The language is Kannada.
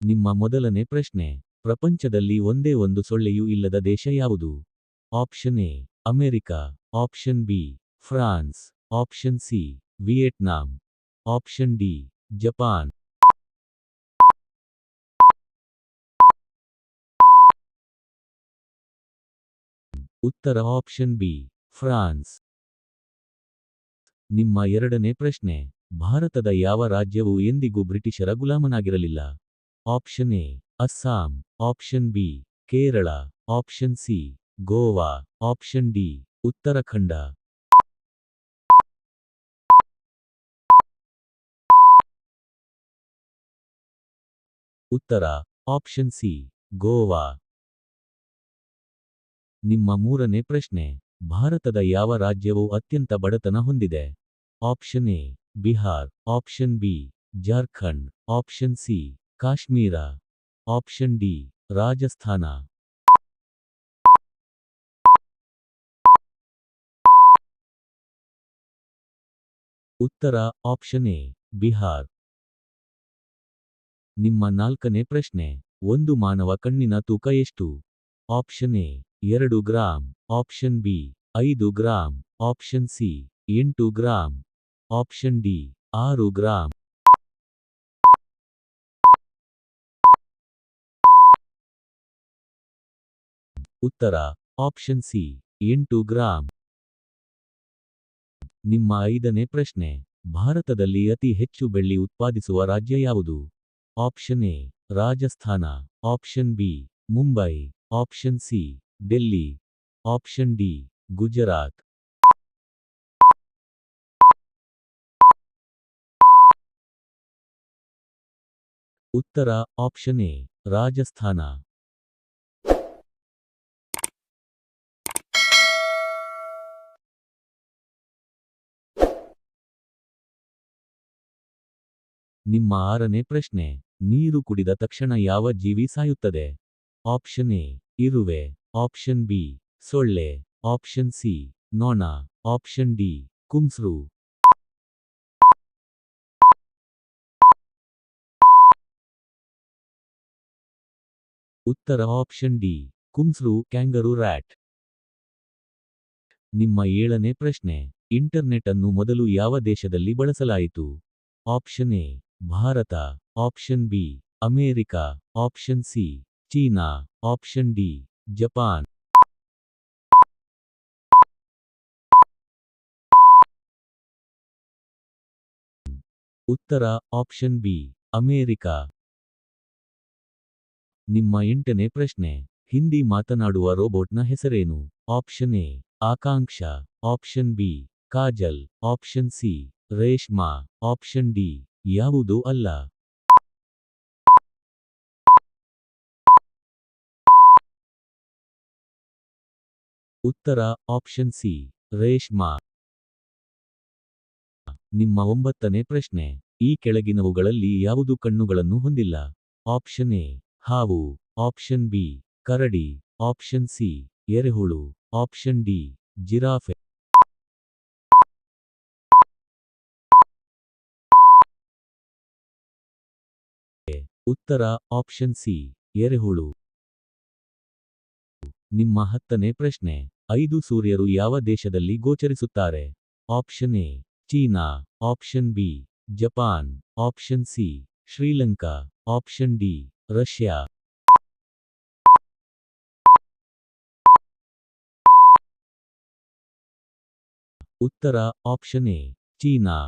ನಿಮ್ಮ ಮೊದಲನೇ ಪ್ರಶ್ನೆ. ಪ್ರಪಂಚದಲ್ಲಿ ಒಂದೇ ಒಂದು ಸೊಳ್ಳೆಯೂ ಇಲ್ಲದ ದೇಶ ಯಾವುದು? Option A America, option B France, option C Vietnam, option D Japan. ಉತ್ತರ ಆಪ್ಷನ್ ಬಿ ಫ್ರಾನ್ಸ್. ನಿಮ್ಮ ಎರಡನೇ ಪ್ರಶ್ನೆ. ಭಾರತದ ಯಾವ ರಾಜ್ಯವು ಎಂದಿಗೂ ಬ್ರಿಟಿಷರ ಗುಲಾಮನಾಗಿರಲಿಲ್ಲ? Option A Assam, option B Kerala, option C Goa, option D Uttarakhand. ಉತ್ತರ ಆಪ್ಷನ್ ಸಿ ಗೋವಾ. ನಿಮ್ಮ ಮೂರನೇ ಪ್ರಶ್ನೆ. ಭಾರತದ ಯಾವ ರಾಜ್ಯವು ಅತ್ಯಂತ ಬಡತನ ಹೊಂದಿದೆ? Option A Bihar, option B Jharkhand, option C Kashmir, option D Rajasthan. ಉತ್ತರ ಆಪ್ಷನ್ ಎ ಬಿಹಾರ್. ನಿಮ್ಮ ನಾಲ್ಕನೇ ಪ್ರಶ್ನೆ. ಒಂದು ಮಾನವ ಕಣ್ಣಿನ ತೂಕ ಎಷ್ಟು? Option A 2 gram, option B 5 gram, option C 8 gram, option D 6 gram. ಉತ್ತರ ಆಪ್ಷನ್ ಸಿ 8 ಗ್ರಾಂ. ನಿಮ್ಮ ಐದನೇ ಪ್ರಶ್ನೆ. ಭಾರತದಲ್ಲಿ ಅತಿ ಹೆಚ್ಚು ಬೆಳ್ಳಿ ಉತ್ಪಾದಿಸುವ ರಾಜ್ಯ ಯಾವುದು? Option A Rajasthan, option B Mumbai, option C Delhi, option D Gujarat. ಉತ್ತರ ಆಪ್ಷನ್ ಎ ರಾಜಸ್ಥಾನ. ನಿಮ್ಮ ಆರನೇ ಪ್ರಶ್ನೆ. ನೀರು ಕುಡಿದ ತಕ್ಷಣ ಯಾವ ಜೀವಿ ಸಾಯುತ್ತದೆ? ಆಪ್ಷನ್ ಎ ಇರುವೆ, ಆಪ್ಷನ್ ಬಿ ಸೊಳ್ಳೆ, ಆಪ್ಷನ್ ಸಿ ನೊಣ, ಆಪ್ಷನ್ ಡಿ ಕುಂಸ್ರು. ಉತ್ತರ ಆಪ್ಷನ್ ಡಿ ಕುಂಸ್ರು ಕ್ಯಾಂಗರೂ ರ್ಯಾಟ್. ನಿಮ್ಮ ಏಳನೇ ಪ್ರಶ್ನೆ. ಇಂಟರ್ನೆಟ್ ಅನ್ನು ಮೊದಲು ಯಾವ ದೇಶದಲ್ಲಿ ಬಳಸಲಾಯಿತು? Option A Bharat, option B America, option C China, option D Japan. ಉತ್ತರ ಆಪ್ಷನ್ ಬಿ ಅಮೇರಿಕ. ನಿಮ್ಮ ಎಂಟನೇ ಪ್ರಶ್ನೆ. ಹಿಂದಿ ಮಾತನಾಡುವ ರೋಬೋಟ್ನ ಹೆಸರೇನು? Option A Akanksha, option B Kajal, option C Reshma, option D ಯಾವುದೂ ಅಲ್ಲ. ಉತ್ತರ ಆಪ್ಷನ್ ಸಿ ರೇಷ್ಮಾ. ನಿಮ್ಮ ಒಂಬತ್ತನೇ ಪ್ರಶ್ನೆ. ಈ ಕೆಳಗಿನವುಗಳಲ್ಲಿ ಯಾವುದು ಕಣ್ಣುಗಳನ್ನು ಹೊಂದಿಲ್ಲ? ಆಪ್ಷನ್ ಎ ಹಾವು, ಆಪ್ಷನ್ ಬಿ ಕರಡಿ, ಆಪ್ಷನ್ ಸಿ ಎರೆಹುಳು, ಆಪ್ಷನ್ ಡಿ ಜಿರಾಫೆ. ಉತ್ತರ ಆಪ್ಷನ್ ಸಿ ಎರೆಹುಳು. ನಿಮ್ಮ ಹತ್ತನೇ ಪ್ರಶ್ನೆ. 5 ಸೂರ್ಯರು ಯಾವ ದೇಶದಲ್ಲಿ ಗೋಚರಿಸುತ್ತಾರೆ? Option A China, option B Japan, option C Sri Lanka, option D Russia. ಉತ್ತರ ಆಪ್ಷನ್ ಎ ಚೀನಾ.